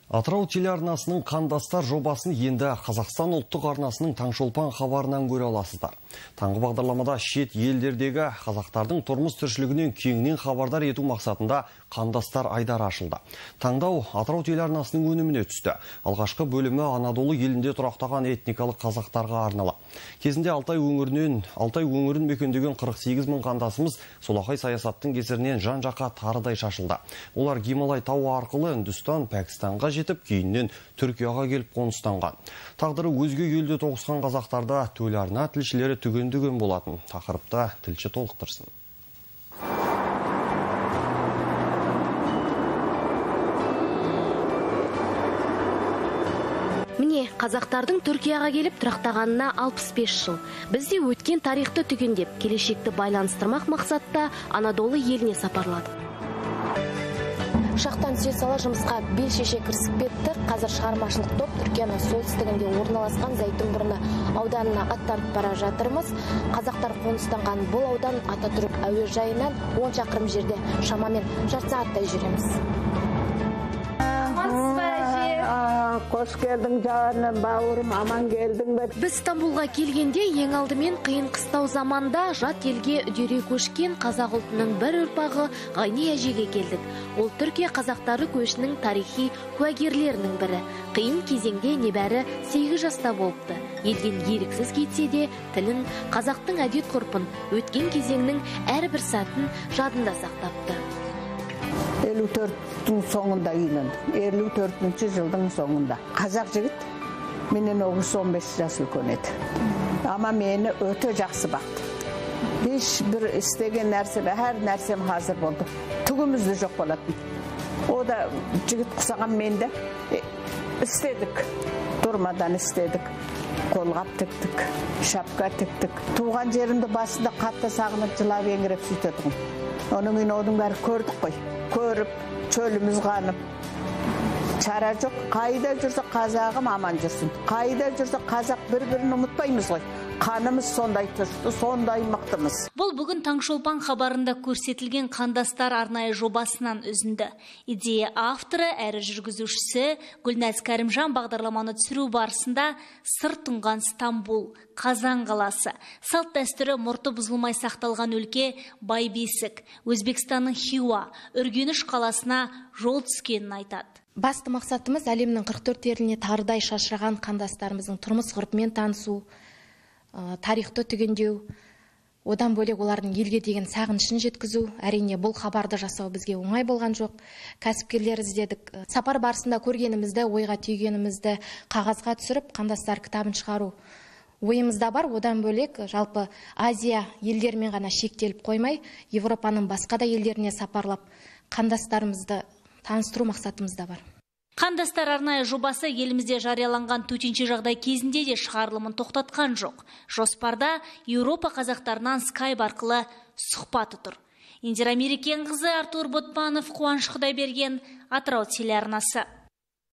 Атырау телеарнасының қандастар жобасын енді Қазақстан ұлттық арнасының Таңшолпан хабарынан көре аласыздар. Таңғы бағдарламада шет елдердегі қазақтардың тұрмыс тіршілігінен кеңінен хабардар ету мақсатында қандастар айдары ашылды. Таңдау Атырау телеарнасының өніміне түсті. Алғашқы бөлімі Анадолы елінде тұрақтаған этникалық қазақтарға арнала. Кезінде Алтай өңірін мекендеген 48 мың қандасымыз солақай саясаттың кесірінен жан-жаққа тарыдай шашылды. Олар Гималай тауы арқылы Үндістан, Пәкістанға жетіп, кейіннен Түркияға келіп қоныстанған. Тағдыры өзге елде тоғысқан қазақтарда телеарна тілшілері түгендеген болатын. Тақырыпта тілші толықтырсын. Міне, қазақтардың Түркияға келіп тұрақтағанына 65 жыл. Бізде өткен тарихты түгендеп, келешекті байланыстырмақ мақсатта Анадолы еліне сапарладық. Шақтан түсе сала жұмысқа бел шеше кірісіп кетті. Қазір шығармашылық топ Түркияның солтүстігінде орналасқан Зайтунбұрны ауданына аттанып бара жатырмыз. Қазақтар қоныстанған бұл аудан Ататүрік әуежайынан 10 шақырым жерде, шамамен жарты сағаттай жүреміз. Қош келдің жаным, бауырым, аман келдің бе? Біз Стамбулға келгенде ең алдымен қиын қыстау заманда жат елге үдере көшкен қазақ ұлтының бір ұрпағы Ғайни әжеге келдік. Ол Түркия қазақтары көшінің тарихи куәгерлерінің бірі. Қиын кезеңде небәрі 8 жаста болыпты. Елден еріксіз кетсе де, тілін, қазақтың әдет-ғұрпын, өткен кезеңнің әрбір сәтін жадында сақтапты. 54-тің соңында үйлендім. 54-ші жылдың соңында. Қазақ жігіт, менен 15 жас үлкен еді. Ама мені өте жақсы бақты. Еш бір істеген нәрсем, әр нәрсем hazır болды. Түгімізді жоқ болатын. О да жігіт құсаған менде істедік. Durmadan істедік. Қолғап тіктік, шапка тіктік. Туған жерімді басында қатты сағынып жылап еңіреп сөйтедім. Оның оның бәрі көрдік қой. Көріп, чөліміз қанып. Чара жоқ, қайда жүрсе қазағым аман жүрсін. Қайда жүрсе қазақ бір-бірін ұмытпаймыз ғой. Қанымыз сондай түсті, сондай мықтымыз. Бұл бүгін Таңшолпан хабарында көрсетілген қандастар арнайы жобасынан үзінді. Идея авторы әрі жүргізушісі Гүлназ Кәрімжан бағдарламаны түсіру барысында сыр тұнған Стамбул, Қазан қаласы, салт дәстүрі мұрты бұзылмай сақталған өлке Байбесік, Өзбекстанның Хиуа, Үргеніш қаласына жол түскенін айтады. Басты мақсатымыз әлемнің 44 еліне тарыдай шашыраған қандастарымыздың тұрмыс ғұрпымен танысу, тарихты түгендеу, одан бөлек олардың елге деген сағынышын жеткізу. Әрине бұл хабарды жасау бізге оңай болған жоқ. Кәсіпкерлер іздедік. Сапар барысында көргенімізді, ойға түйгенімізді қағазға түсіріп, қандастар кітабын шығару ойымызда бар. Одан бөлек жалпы Азия елдерімен ғана шектеліп қоймай, Европаның басқа да елдеріне сапарлап, қандастарымызды таныстыру мақсатымызда бар. Қандастар арнайы жобасы елімізде жарияланған төтенше жағдай кезінде де шығарылымын тоқтатқан жоқ. Жоспарда Еуропа қазақтарынан скайп арқылы сұхбаты тұр. Индира Мерекенқызы, Артур Ботпанов, Қуаныш Құдайберген, Атырау телеарнасы.